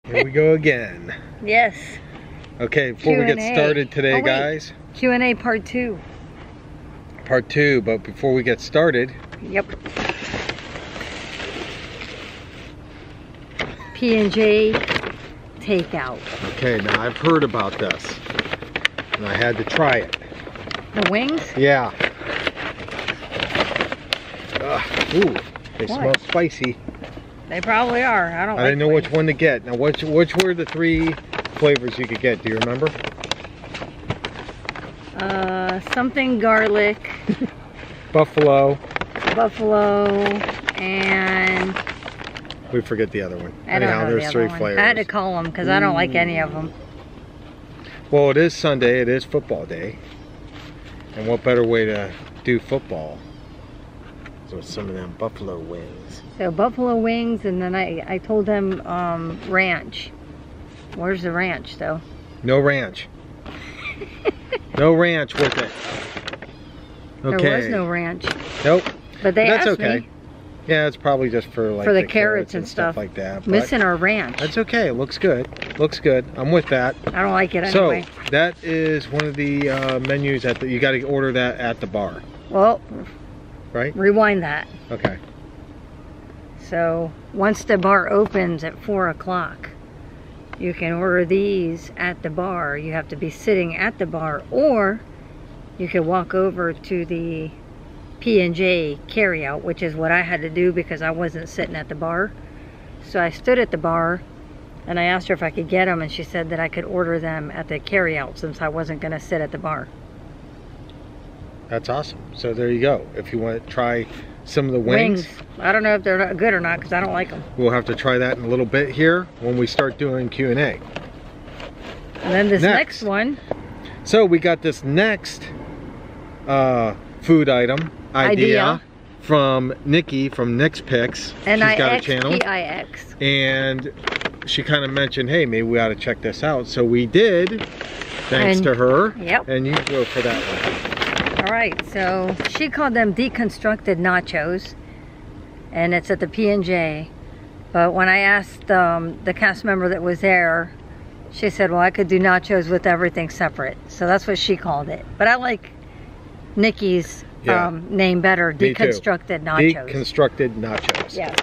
Here we go again. Yes. Okay, before we get started today, guys. Q&A part 2. Part 2, but before we get started. Yep. P&J takeout. Okay, now I've heard about this, and I had to try it. The wings? Yeah. Ooh, they smell spicy. They probably are. I didn't know which one to get. Now, which were the 3 flavors you could get? Do you remember? Something garlic. Buffalo, and we forget the other one. I don't know there's the 3 other flavors. I had to call them because I don't like any of them. Well, it is Sunday. It is football day, and what better way to do football? So some of them buffalo wings. So buffalo wings, and then I told them ranch. Where's the ranch though? No ranch. No ranch with it. Okay. There was no ranch. Nope. But that's asked okay. Yeah, it's probably just for like the carrots and stuff like that. Missing our ranch. That's okay. It looks good. Looks good. I'm with that. I don't like it anyway. So that is one of the menus at you got to order that at the bar. Well, right? Rewind that. Okay. So once the bar opens at 4 o'clock, you can order these at the bar. You have to be sitting at the bar, or you can walk over to the P&J carryout, which is what I had to do because I wasn't sitting at the bar. So I stood at the bar and I asked her if I could get them, and she said that I could order them at the carryout since I wasn't going to sit at the bar. That's awesome. So there you go. If you want to try some of the wings. I don't know if they're good or not because I don't like them. We'll have to try that in a little bit here when we start doing Q&A. And then this next one. So we got this next food item idea from Nikki from Nick's Picks. She's got a channel. N-I-X-P-I-X. And she kind of mentioned, hey, maybe we ought to check this out. So we did, thanks to her. Yep. And you go for that one. Alright, so she called them deconstructed nachos, and it's at the P&J. But when I asked the cast member that was there, she said, well, I could do nachos with everything separate. So that's what she called it. But I like Nikki's name better, deconstructed nachos. Deconstructed nachos. Yes.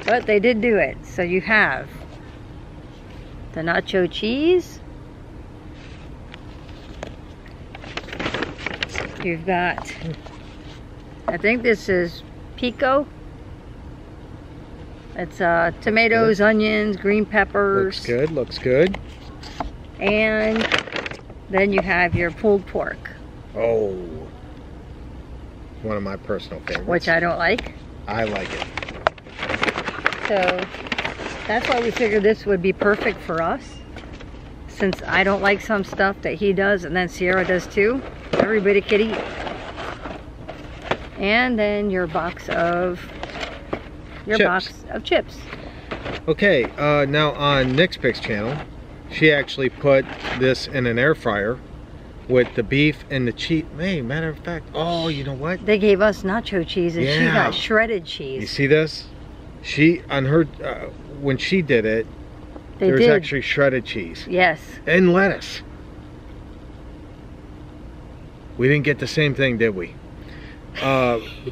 But they did do it. So you have the nacho cheese. You've got, I think this is pico. It's tomatoes, onions, green peppers. Looks good, looks good. And then you have your pulled pork. Oh, one of my personal favorites. Which I don't like. I like it. So that's why we figured this would be perfect for us. Since I don't like some stuff that he does and then Sierra does too. Everybody could eat. And then your box of chips. Okay, now on Nick's Picks channel, she actually put this in an air fryer with the beef and the cheese. Hey, matter of fact, oh, you know what? They gave us nacho cheese and she got shredded cheese. You see this? She, on her, when she did it, there's actually shredded cheese. Yes. And lettuce. We didn't get the same thing, did we?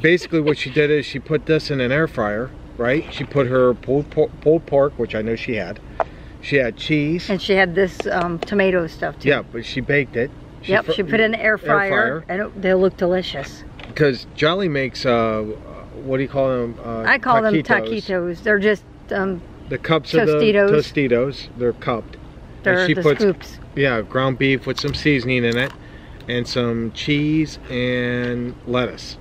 Basically what she did is she put this in an air fryer, right? She put her pulled pork, which I know she had. She had cheese. And she had this tomato stuff too. Yeah, but she baked it. She put it in the air fryer. And they look delicious. Because Jolly makes, what do you call them? I call them taquitos. They're just the cups Tostitos. Of the Tostitos. They're cupped. They're she puts, scoops. Yeah, ground beef with some seasoning in it. And some cheese and lettuce.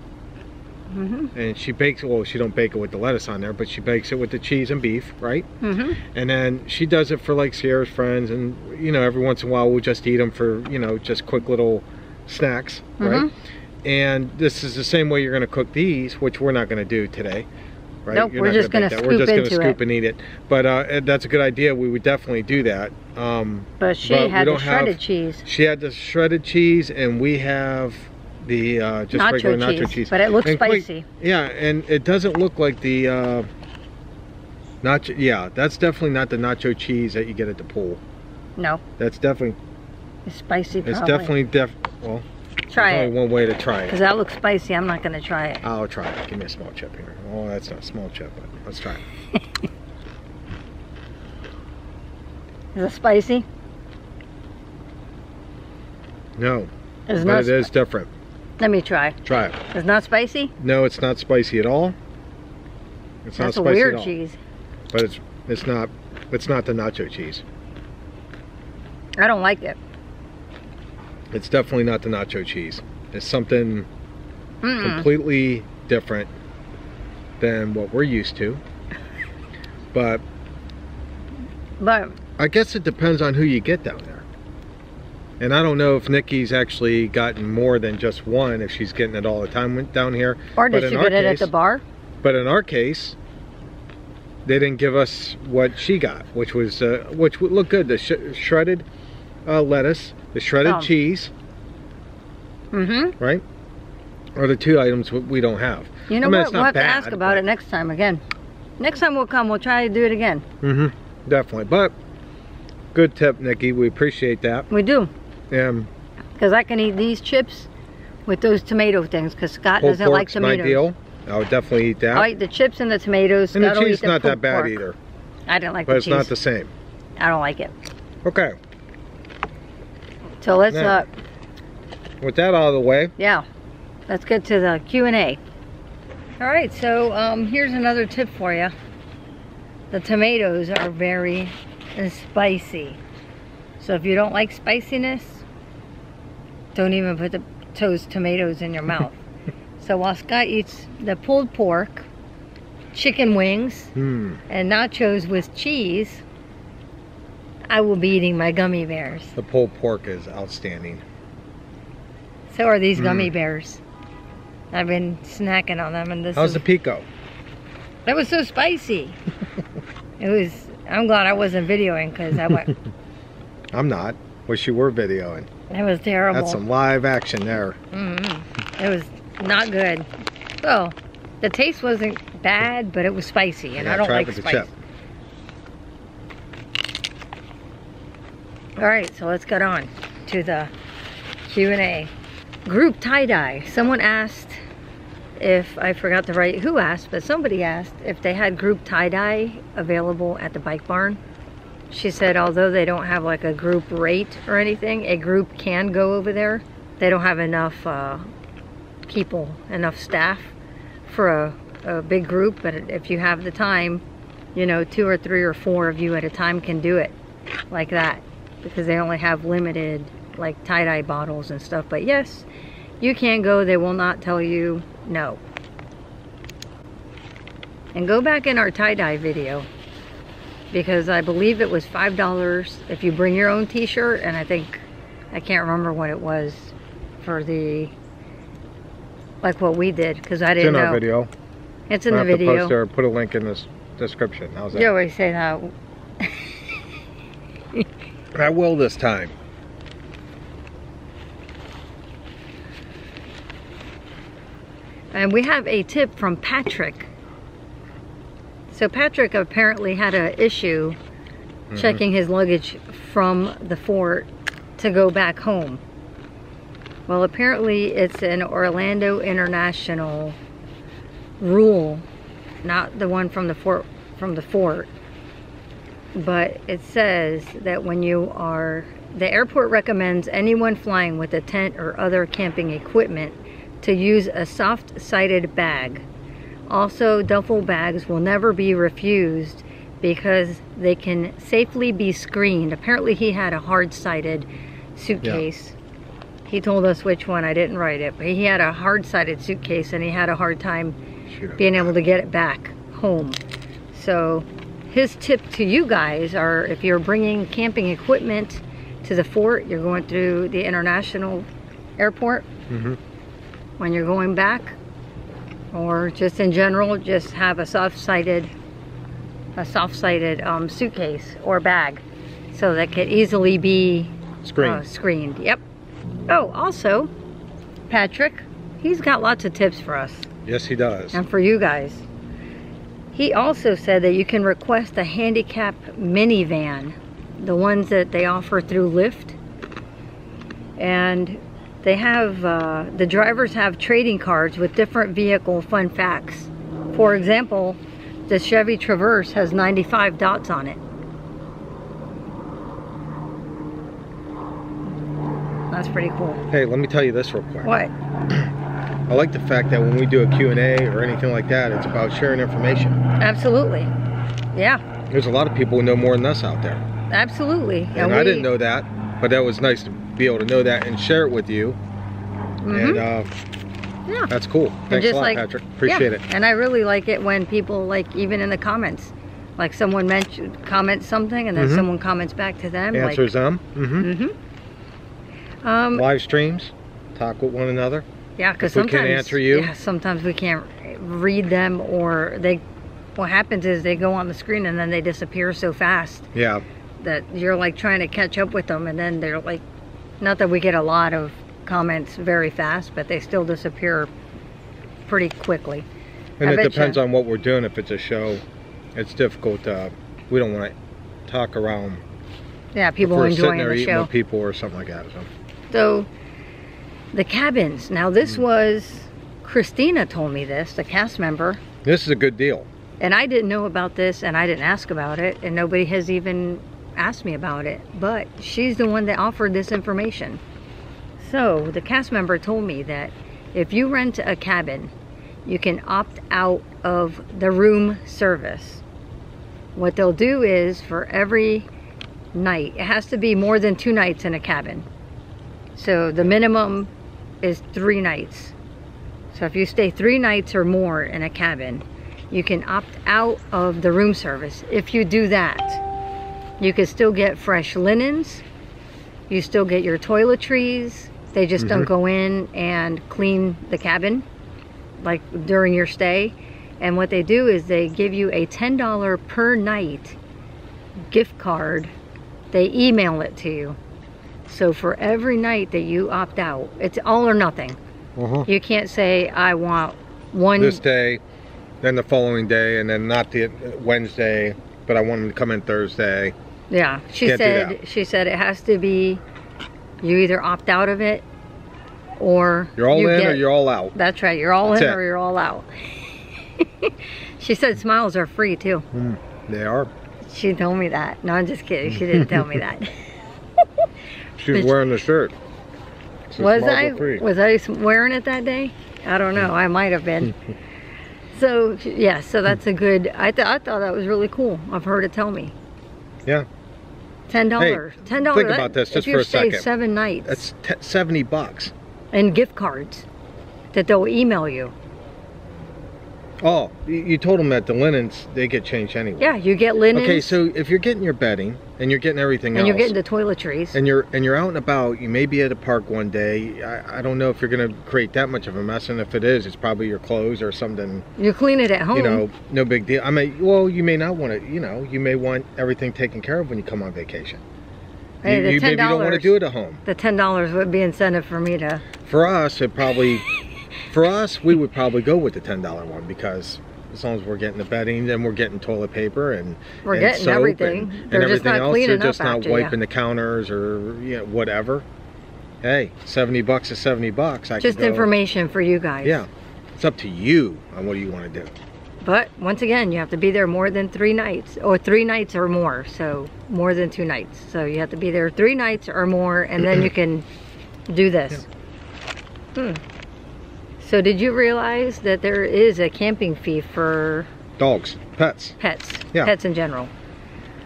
And she bakes, well, she don't bake it with the lettuce on there, but she bakes it with the cheese and beef, right? And then she does it for like Sierra's friends, and you know, every once in a while we'll just eat them for, you know, just quick little snacks, right? And this is the same way you're going to cook these, which we're not going to do today. Right? Nope, we're just going to scoop and eat it. But that's a good idea. We would definitely do that. But she had the shredded cheese. She had the shredded cheese, and we have the just regular nacho cheese. But it looks spicy. Yeah, and it doesn't look like the Nacho, yeah, that's definitely not the nacho cheese that you get at the pool. No. That's definitely... It's spicy, probably. It's definitely well, try there's it. only one way to try it. Because that looks spicy, I'm not going to try it. I'll try it. Give me a small chip here. Oh, that's not a small chip, but let's try it. Is it spicy? No. It's but not it is different. Let me try. Try it. It's not spicy? No, it's not spicy at all. It's That's not a spicy weird at all. cheese. But it's not the nacho cheese. I don't like it. It's definitely not the nacho cheese. It's something completely different than what we're used to. But I guess it depends on who you get down there. And I don't know if Nikki's actually gotten more than just one, if she's getting it all the time down here. Or did she get it at the bar? But in our case, they didn't give us what she got, which was which would look good. The shredded lettuce, the shredded cheese. Right? Are the two items we don't have. You know what? We'll have to ask about it next time again. Next time we'll come, we'll try to do it again. Definitely. But good tip, Nikki. We appreciate that. We do. Because I can eat these chips with those tomato things, because Scott doesn't like tomatoes. My deal. I would definitely eat that. I'll eat the chips and the tomatoes. And the cheese is not that bad either. I didn't like the cheese. But it's not the same. I don't like it. Okay. So let's with that out of the way. Yeah. Let's get to the Q&A. All right, so here's another tip for you. The tomatoes are very spicy. So if you don't like spiciness, don't even put those tomatoes in your mouth. So while Scott eats the pulled pork, chicken wings, and nachos with cheese, I will be eating my gummy bears. The pulled pork is outstanding. So are these gummy bears. I've been snacking on them, and how's the pico? That was so spicy. I'm glad I wasn't videoing, because I went. I'm not. Wish you were videoing. That was terrible. That's some live action there. It was not good. Well, the taste wasn't bad, but it was spicy, and I don't like spice. All right, so let's get on to the Q&A. Group tie-dye. Someone asked if, I forgot to write who asked, but somebody asked if they had group tie-dye available at the bike barn. She said although they don't have like a group rate or anything, a group can go over there. They don't have enough people, enough staff for a big group, but if you have the time, you know, 2 or 3 or 4 of you at a time can do it like that, because they only have limited like tie-dye bottles and stuff. But yes, you can go. They will not tell you no. And go back in our tie-dye video, because I believe it was $5 if you bring your own t-shirt, and I can't remember what it was for the, like what we did, because I didn't know. It's in our video. It's in the video. I'll have to post there, put a link in this description. How's that? You always say that. I will this time. And we have a tip from Patrick. So Patrick apparently had an issue checking his luggage from the fort to go back home. Well, apparently it's an Orlando International rule, not the one from the fort. But it says that when you are, the airport recommends anyone flying with a tent or other camping equipment to use a soft-sided bag. Also, duffel bags will never be refused because they can safely be screened. Apparently he had a hard-sided suitcase. Yeah. He told us which one, I didn't write it, but he had a hard-sided suitcase and he had a hard time being able to get it back home. So his tip to you guys are, if you're bringing camping equipment to the fort, you're going through the international airport, when you're going back, or just in general, just have a soft-sided suitcase or bag, so that could easily be screened. Yep. Oh, also, Patrick, he's got lots of tips for us. Yes, he does. And for you guys. He also said that you can request a handicap minivan, the ones that they offer through Lyft. And they have, the drivers have trading cards with different vehicle fun facts. For example, the Chevy Traverse has 95 dots on it. That's pretty cool. Hey, let me tell you this real quick. What? I like the fact that when we do a Q&A or anything like that, it's about sharing information. Absolutely. Yeah. There's a lot of people who know more than us out there. Absolutely. And I didn't know that, but that was nice to be able to know that and share it with you. And yeah, that's cool. Thanks a lot, Patrick. Appreciate it. And I really like it when people, like, even in the comments, like someone comments something and then someone comments back to them. Answers like, them. Live streams, talk with one another. Yeah, because sometimes we can't answer you. Yeah, sometimes we can't read them, or what happens is they go on the screen and then they disappear so fast. Yeah. That you're like trying to catch up with them, and then they're like, not that we get a lot of comments very fast, but they still disappear pretty quickly. And it depends on what we're doing. If it's a show, it's difficult. We don't want to talk around. Yeah, people enjoying the show. Eating with people or something like that. So the cabins. Now this was, Christina told me this, the cast member. This is a good deal. And I didn't know about this, and I didn't ask about it, and nobody has even asked me about it. But she's the one that offered this information. So the cast member told me that if you rent a cabin, you can opt out of the room service. What they'll do is, for every night, it has to be more than 2 nights in a cabin. So the minimum is 3 nights. So if you stay 3 nights or more in a cabin, you can opt out of the room service. If you do that, you can still get fresh linens, you still get your toiletries. They just don't go in and clean the cabin like during your stay. And what they do is they give you a $10 per night gift card. They email it to you. So for every night that you opt out, it's all or nothing. You can't say, I want one this day, then the following day, and then not the Wednesday, but I want them to come in Thursday. Yeah, she said it has to be, you either opt out of it, or you're all in or you're all out. That's right, you're all in or you're all out. She said smiles are free too. They are. She told me that. No, I'm just kidding. She didn't tell me that. She was wearing the shirt. Was I wearing it that day? I don't know. I might have been. So yeah, so that's a good. I thought that was really cool of her to tell me. Yeah. $10. Hey, $10. Think about this just for a second. If you stay 7 nights. That's $70. And gift cards that they'll email you. Oh, you told them that the linens, they get changed anyway. Yeah, you get linens. Okay, so if you're getting your bedding and you're getting everything else. And you're getting the toiletries. And you're out and about, you may be at a park one day. I don't know if you're going to create that much of a mess, and if it is, it's probably your clothes or something. You clean it at home. You know, no big deal. I mean, well, you may not want to, you know, you may want everything taken care of when you come on vacation. Hey, you maybe don't want to do it at home. The $10 would be incentive for me to. For us, it probably. For us, we would probably go with the $10 one, because as long as we're getting the bedding, then we're getting toilet paper and we're getting soap everything. And everything else. They're just not wiping the counters or whatever. Hey, $70 is $70. Just information for you guys. Yeah, it's up to you on what you want to do. But once again, you have to be there more than 3 nights, or 3 nights or more. So more than 2 nights. So you have to be there 3 nights or more, and then you can do this. Yeah. So did you realize that there is a camping fee for dogs, pets? Pets, yeah. Pets in general.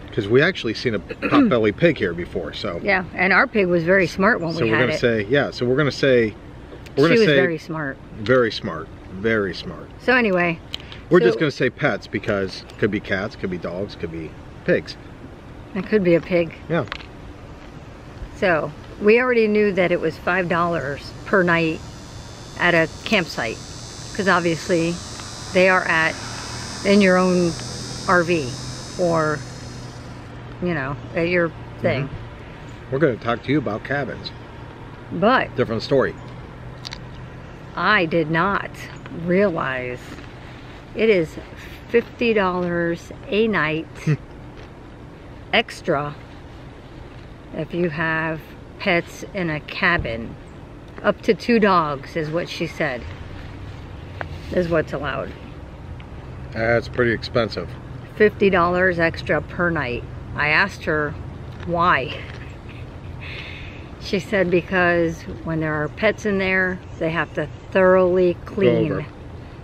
Because we actually seen a potbelly pig here before, so. Yeah, and our pig was very smart when we had it. So we're gonna say, yeah, so we're gonna say, she was very smart. Very smart, very smart. So anyway. We're just gonna say pets, because it could be cats, could be dogs, could be pigs. It could be a pig. Yeah. So, we already knew that it was $5 per night at a campsite, because obviously they are in your own RV, or at your thing. We're going to talk to you about cabins, but different story. I did not realize it is $50 a night extra if you have pets in a cabin. Up to 2 dogs is what she said, is what's allowed. That's pretty expensive. $50 extra per night. I asked her why. She said because when there are pets in there, they have to thoroughly clean.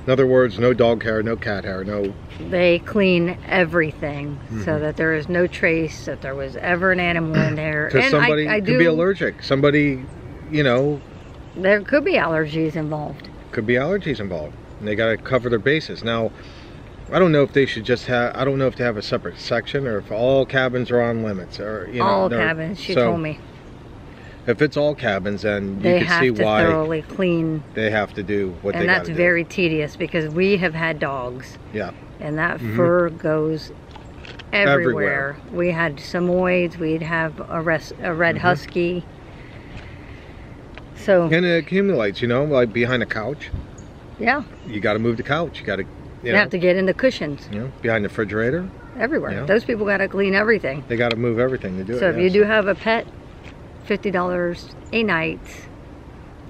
In other words, no dog hair, no cat hair, no... They clean everything so that there is no trace that there was ever an animal in there. Because somebody could be allergic. Somebody, you know... There could be allergies involved. Could be allergies involved. And they got to cover their bases. Now, I don't know if they should just have... I don't know if they have a separate section or if all cabins are on limits. Or, you know, all cabins, she told me. If it's all cabins, then you they can have see to why thoroughly clean. They have to do what they got to do. And that's very tedious because we have had dogs. Yeah. And that fur goes everywhere. We had Samoyeds, we'd have a red husky. So. And it accumulates, you know, like behind a couch. Yeah. You got to move the couch. You got to, you have to get in the cushions. You know, behind the refrigerator. Everywhere. Yeah. Those people got to clean everything. They got to move everything to do it. So if you do have a pet, $50 a night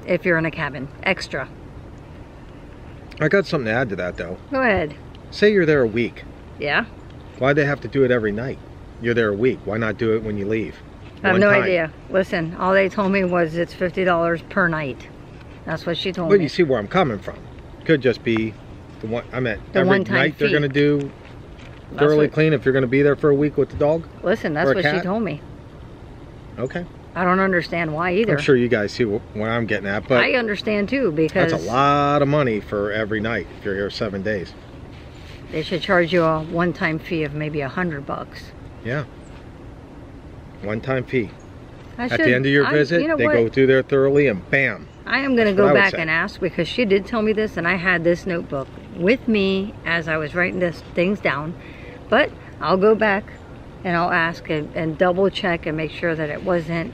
if you're in a cabin, extra. I got something to add to that though. Go ahead. Say you're there a week. Yeah. Why'd they have to do it every night? You're there a week. Why not do it when you leave? I have no idea. Listen, all they told me was it's $50 per night. That's what she told me. But you see where I'm coming from. Could just be the one. I meant every night they're going to do thoroughly clean if you're going to be there for a week with the dog. Listen, that's what she told me. Okay. I don't understand why either. I'm sure you guys see what I'm getting at, but I understand too because that's a lot of money for every night if you're here 7 days. They should charge you a one-time fee of maybe $100. Yeah. One-time fee. At the end of your visit, they go through there thoroughly and bam. I am going to go back and ask because she did tell me this and I had this notebook with me as I was writing these things down. But I'll go back and I'll ask and double check and make sure that it wasn't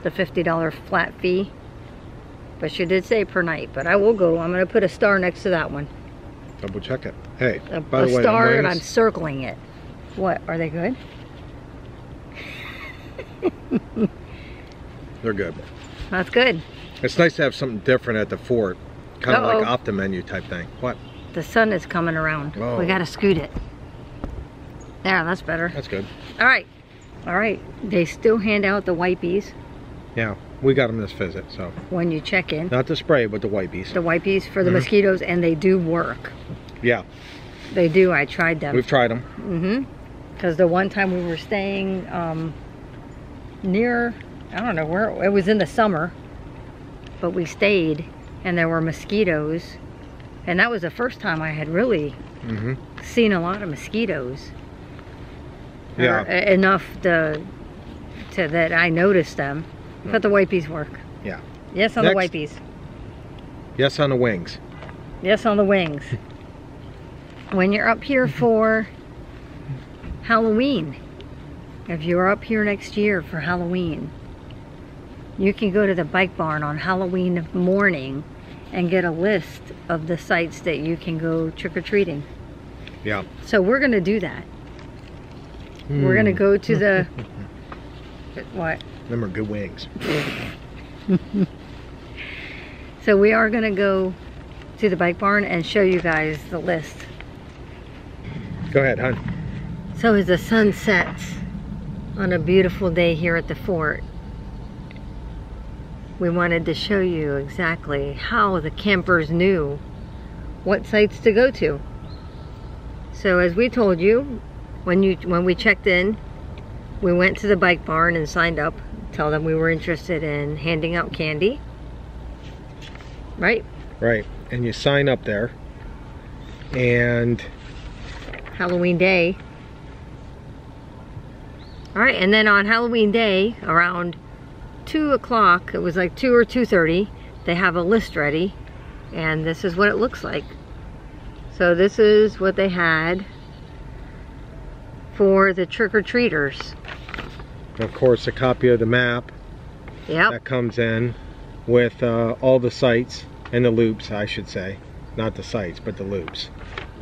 the $50 flat fee. But she did say per night. But I will go. I'm going to put a star next to that one. Double check it. Hey, by the way, a star and I'm circling it. What? Are they good? They're good. That's good. It's nice to have something different at the fort. Kind of like off the menu type thing. What? The sun is coming around. Whoa. We got to scoot it. There, that's better. That's good. All right. All right. They still hand out the wipies. Yeah, we got them this visit, so. When you check in. Not the spray, but the wipies. The wipies for the mosquitoes, and they do work. Yeah. They do. I tried them. We've tried them. Because the one time we were staying near, I don't know where, it was in the summer, but we stayed, and there were mosquitoes. And that was the first time I had really seen a lot of mosquitoes. Yeah. Enough to that I noticed them. But the wipies work. Yeah. Yes on the wipies. Yes on the wings. Yes on the wings. When you're up here for Halloween, if you're up here next year for Halloween, you can go to the bike barn on Halloween morning and get a list of the sites that you can go trick-or-treating. Yeah. So we're going to do that. We're going to go to the... What? Them are good wings. So we are going to go to the bike barn and show you guys the list. Go ahead, hon. So as the sun sets on a beautiful day here at the fort, we wanted to show you exactly how the campers knew what sites to go to. So as we told you, when we checked in, we went to the bike barn and signed up. Tell them we were interested in handing out candy. Right? Right. And you sign up there. And Halloween Day. Alright, and then on Halloween Day, around 2 o'clock, it was like 2 or 2:30, they have a list ready. And this is what it looks like. So this is what they had for the trick-or-treaters. Of course, a copy of the map that comes in with all the sites and the loops, I should say. Not the sites, but the loops.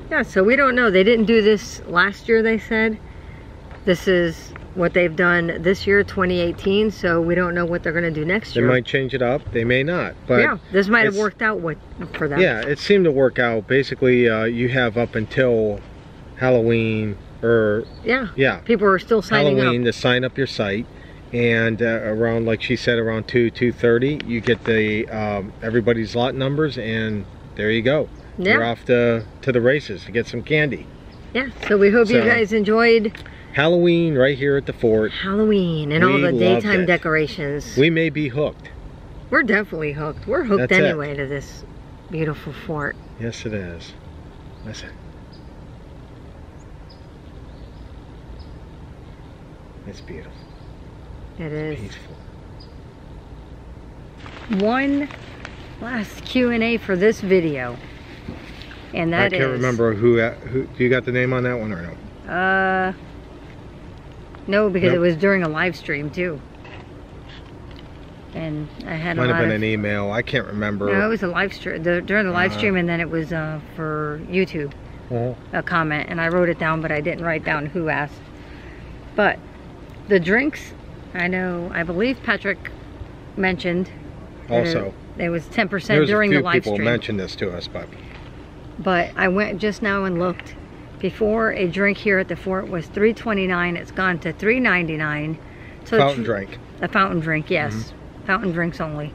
Yeah, so we don't know. They didn't do this last year, they said. This is what they've done this year, 2018, so we don't know what they're going to do next year. They might change it up. They may not. But yeah, this might have worked out for them. Yeah, it seemed to work out. Basically, you have up until Halloween, or... Yeah. People are still signing Halloween up. to sign up your site. And around, like she said, around 2:30, you get the everybody's lot numbers, and there you go. Yeah. You're off to the races to get some candy. Yeah, so we hope you guys enjoyed Halloween right here at the fort. Halloween and all the daytime decorations. We may be hooked. We're definitely hooked. We're hooked anyway to this beautiful fort. Yes, it is. Listen. It's beautiful. It is. Peaceful. One last Q&A for this video. And that is... I can't remember who you got the name on that one or no? No, because it was during a live stream too. And I had Might have been an email. I can't remember. No, it was a live stream. During the live stream, and then it was for YouTube. A comment, and I wrote it down, but I didn't write down who asked. But the drinks, I believe Patrick mentioned. Also. It was 10% during the live stream. There's a few people mentioned this to us, but I went just now and looked. Before, a drink here at the fort was $3.29. It's gone to $3.99. So fountain drink. A fountain drink, yes. Fountain drinks only.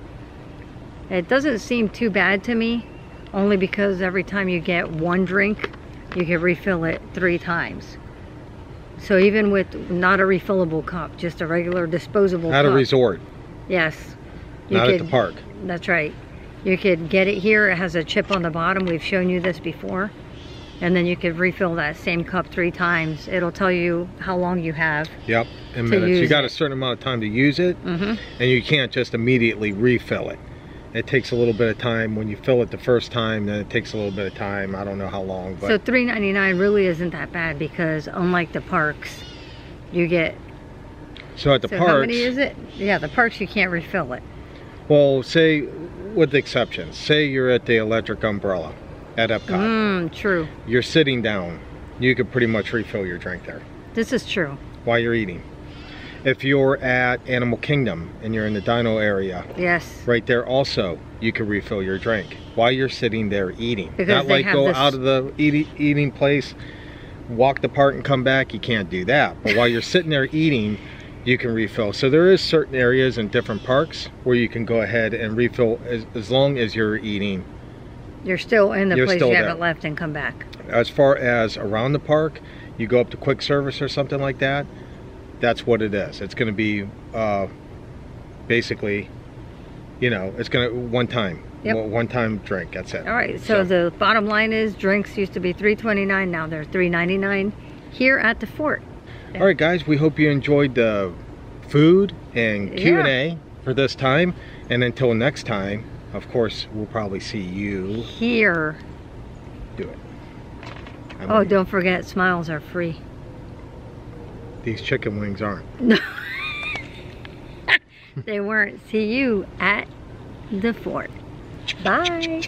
It doesn't seem too bad to me, only because every time you get one drink, you can refill it 3 times. So even with not a refillable cup, just a regular disposable cup. At a resort. Yes. Not at the park. That's right. You could get it here. It has a chip on the bottom. We've shown you this before. And then you could refill that same cup 3 times. It'll tell you how long you have. Yep, in minutes. You got a certain amount of time to use it, and you can't just immediately refill it. It takes a little bit of time. When you fill it the first time, then it takes a little bit of time. I don't know how long. But so $3.99 really isn't that bad, because unlike the parks, you get... So at the parks... how many is it? Yeah, the parks you can't refill it. Well, say, with exceptions, say you're at the Electric Umbrella at Epcot. True. You're sitting down. You could pretty much refill your drink there. This is true. While you're eating. If you're at Animal Kingdom and you're in the dino area, yes, right there also, you can refill your drink while you're sitting there eating. Because not like go out of the eating place, walk the park and come back. You can't do that. But while you're sitting there eating, you can refill. So there is certain areas in different parks where you can go ahead and refill as long as you're eating. You're still in the place you haven't left and come back. As far as around the park, you go up to quick service or something like that, that's what it is. It's going to be basically, you know, it's going to one time drink. That's it. All right. So the bottom line is, drinks used to be $3.29. Now they're $3.99 here at the fort. Yeah. All right, guys. We hope you enjoyed the food and Q&A for this time. And until next time, of course, we'll probably see you here. Do it. Oh, don't forget, smiles are free. These chicken wings aren't. No. They weren't. See you at the fort. Bye.